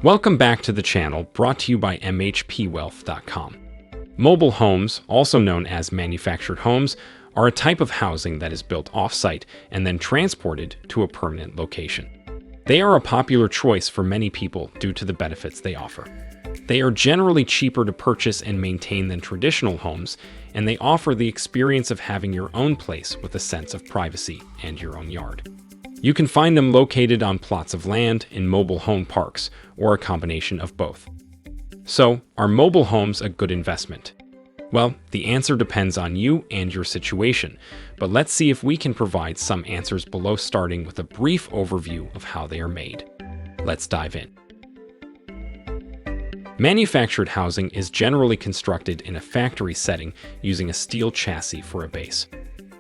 Welcome back to the channel, brought to you by MHPwealth.com. Mobile homes, also known as manufactured homes, are a type of housing that is built off-site and then transported to a permanent location. They are a popular choice for many people due to the benefits they offer. They are generally cheaper to purchase and maintain than traditional homes, and they offer the experience of having your own place with a sense of privacy and your own yard. You can find them located on plots of land, in mobile home parks, or a combination of both. So, are mobile homes a good investment? Well, the answer depends on you and your situation, but let's see if we can provide some answers below, starting with a brief overview of how they are made. Let's dive in. Manufactured housing is generally constructed in a factory setting using a steel chassis for a base.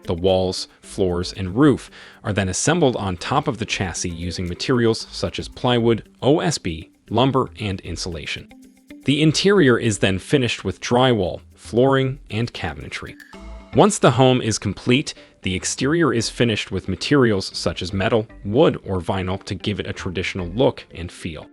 The walls, floors, and roof are then assembled on top of the chassis using materials such as plywood, OSB, lumber, and insulation. The interior is then finished with drywall, flooring, and cabinetry. Once the home is complete, the exterior is finished with materials such as metal, wood, or vinyl to give it a traditional look and feel.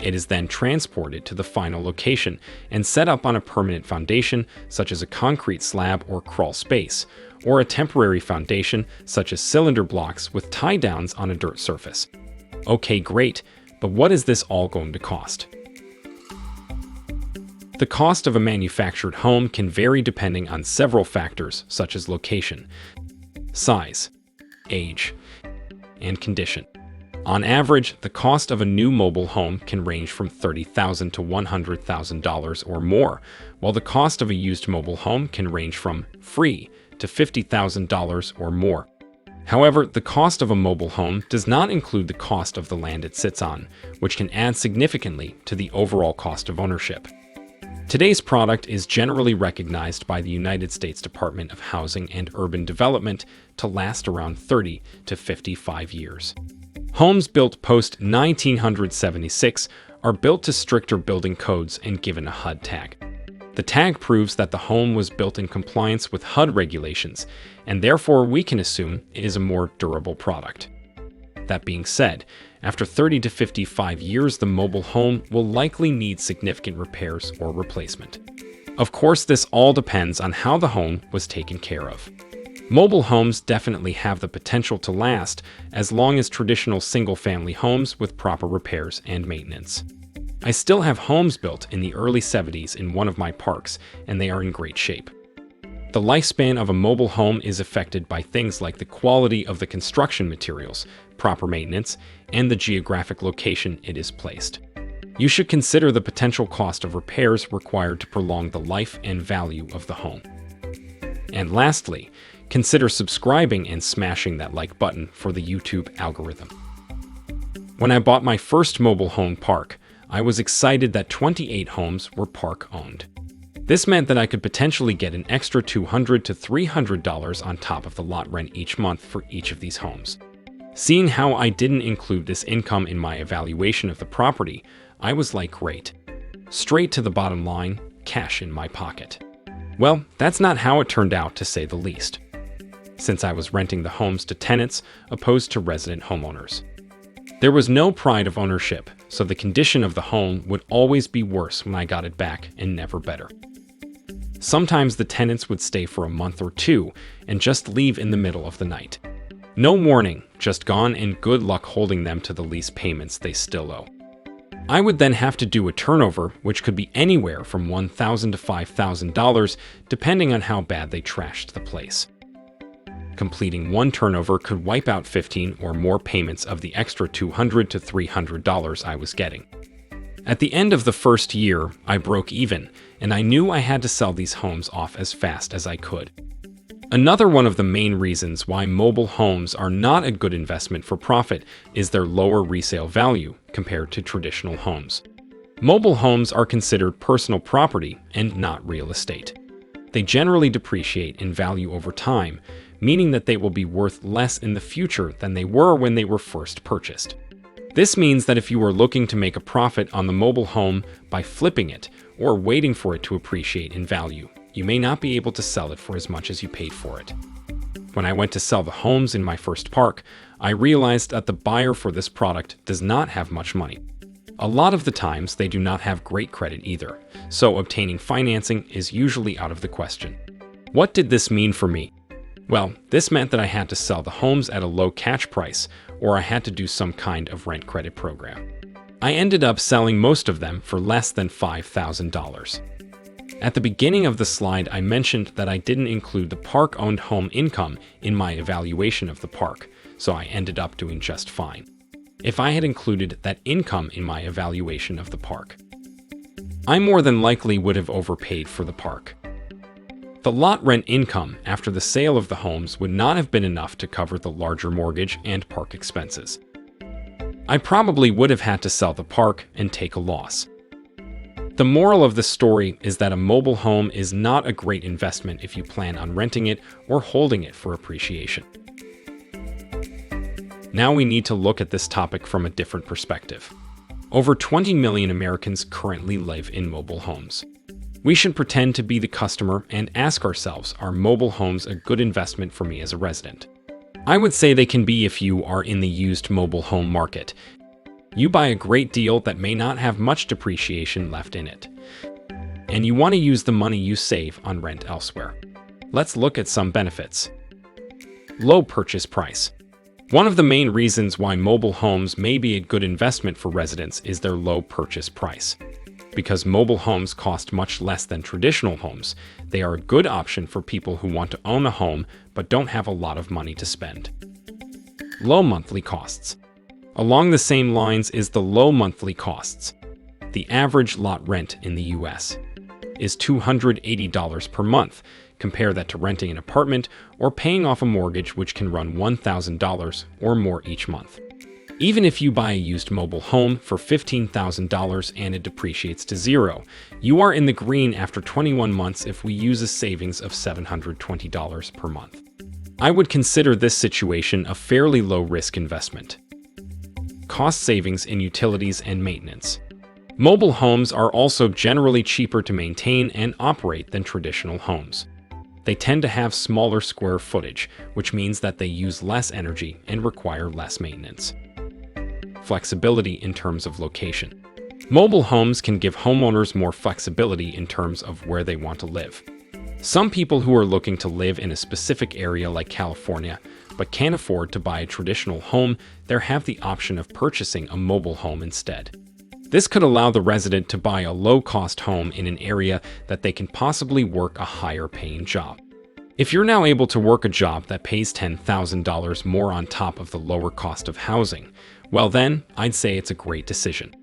It is then transported to the final location and set up on a permanent foundation such as a concrete slab or crawl space, or a temporary foundation such as cylinder blocks with tie-downs on a dirt surface. Okay, great, but what is this all going to cost? The cost of a manufactured home can vary depending on several factors such as location, size, age, and condition. On average, the cost of a new mobile home can range from $30,000 to $100,000 or more, while the cost of a used mobile home can range from free to $50,000 or more. However, the cost of a mobile home does not include the cost of the land it sits on, which can add significantly to the overall cost of ownership. Today's product is generally recognized by the United States Department of Housing and Urban Development to last around 30 to 55 years. Homes built post-1976 are built to stricter building codes and given a HUD tag. The tag proves that the home was built in compliance with HUD regulations, and therefore we can assume it is a more durable product. That being said, after 30 to 55 years, the mobile home will likely need significant repairs or replacement. Of course, this all depends on how the home was taken care of. Mobile homes definitely have the potential to last as long as traditional single-family homes with proper repairs and maintenance. I still have homes built in the early 70s in one of my parks, and they are in great shape. The lifespan of a mobile home is affected by things like the quality of the construction materials, proper maintenance, and the geographic location it is placed. You should consider the potential cost of repairs required to prolong the life and value of the home. And lastly, consider subscribing and smashing that like button for the YouTube algorithm. When I bought my first mobile home park, I was excited that 28 homes were park-owned. This meant that I could potentially get an extra $200 to $300 on top of the lot rent each month for each of these homes. Seeing how I didn't include this income in my evaluation of the property, I was like, great. Straight to the bottom line, cash in my pocket. Well, that's not how it turned out, to say the least, since I was renting the homes to tenants opposed to resident homeowners. There was no pride of ownership, so the condition of the home would always be worse when I got it back and never better. Sometimes the tenants would stay for a month or two and just leave in the middle of the night. No warning, just gone, and good luck holding them to the lease payments they still owe. I would then have to do a turnover, which could be anywhere from $1,000 to $5,000, depending on how bad they trashed the place. Completing one turnover could wipe out 15 or more payments of the extra $200 to $300 I was getting. At the end of the first year, I broke even, and I knew I had to sell these homes off as fast as I could. Another one of the main reasons why mobile homes are not a good investment for profit is their lower resale value compared to traditional homes. Mobile homes are considered personal property and not real estate. They generally depreciate in value over time, meaning that they will be worth less in the future than they were when they were first purchased. This means that if you are looking to make a profit on the mobile home by flipping it or waiting for it to appreciate in value, you may not be able to sell it for as much as you paid for it. When I went to sell the homes in my first park, I realized that the buyer for this product does not have much money. A lot of the times, they do not have great credit either, so obtaining financing is usually out of the question. What did this mean for me? Well, this meant that I had to sell the homes at a low catch price, or I had to do some kind of rent credit program. I ended up selling most of them for less than $5,000. At the beginning of the slide, I mentioned that I didn't include the park-owned home income in my evaluation of the park, so I ended up doing just fine. If I had included that income in my evaluation of the park, I more than likely would have overpaid for the park. The lot rent income after the sale of the homes would not have been enough to cover the larger mortgage and park expenses. I probably would have had to sell the park and take a loss. The moral of the story is that a mobile home is not a great investment if you plan on renting it or holding it for appreciation. Now we need to look at this topic from a different perspective. Over 20 million Americans currently live in mobile homes. We should pretend to be the customer and ask ourselves, are mobile homes a good investment for me as a resident? I would say they can be if you are in the used mobile home market. You buy a great deal that may not have much depreciation left in it, and you want to use the money you save on rent elsewhere. Let's look at some benefits. Low purchase price. One of the main reasons why mobile homes may be a good investment for residents is their low purchase price. Because mobile homes cost much less than traditional homes, they are a good option for people who want to own a home but don't have a lot of money to spend. Low monthly costs. Along the same lines is the low monthly costs. The average lot rent in the US is $280 per month. Compare that to renting an apartment or paying off a mortgage, which can run $1,000 or more each month. Even if you buy a used mobile home for $15,000 and it depreciates to zero, you are in the green after 21 months if we use a savings of $720 per month. I would consider this situation a fairly low-risk investment. Cost savings in utilities and maintenance. Mobile homes are also generally cheaper to maintain and operate than traditional homes. They tend to have smaller square footage, which means that they use less energy and require less maintenance. Flexibility in terms of location. Mobile homes can give homeowners more flexibility in terms of where they want to live. Some people who are looking to live in a specific area like California but can't afford to buy a traditional home, they have the option of purchasing a mobile home instead. This could allow the resident to buy a low-cost home in an area that they can possibly work a higher-paying job. If you're now able to work a job that pays $10,000 more on top of the lower cost of housing, well then, I'd say it's a great decision.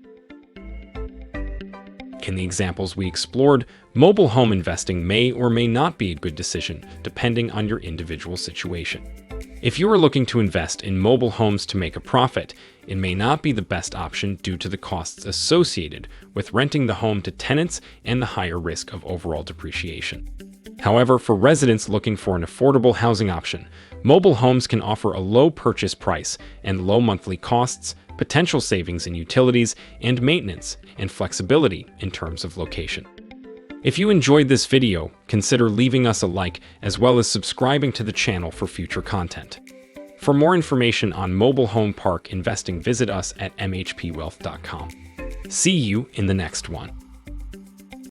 In the examples we explored, mobile home investing may or may not be a good decision, depending on your individual situation. If you are looking to invest in mobile homes to make a profit, it may not be the best option due to the costs associated with renting the home to tenants and the higher risk of overall depreciation. However, for residents looking for an affordable housing option, mobile homes can offer a low purchase price and low monthly costs, potential savings in utilities and maintenance, and flexibility in terms of location. If you enjoyed this video, consider leaving us a like as well as subscribing to the channel for future content. For more information on mobile home park investing, visit us at mhpwealth.com. See you in the next one.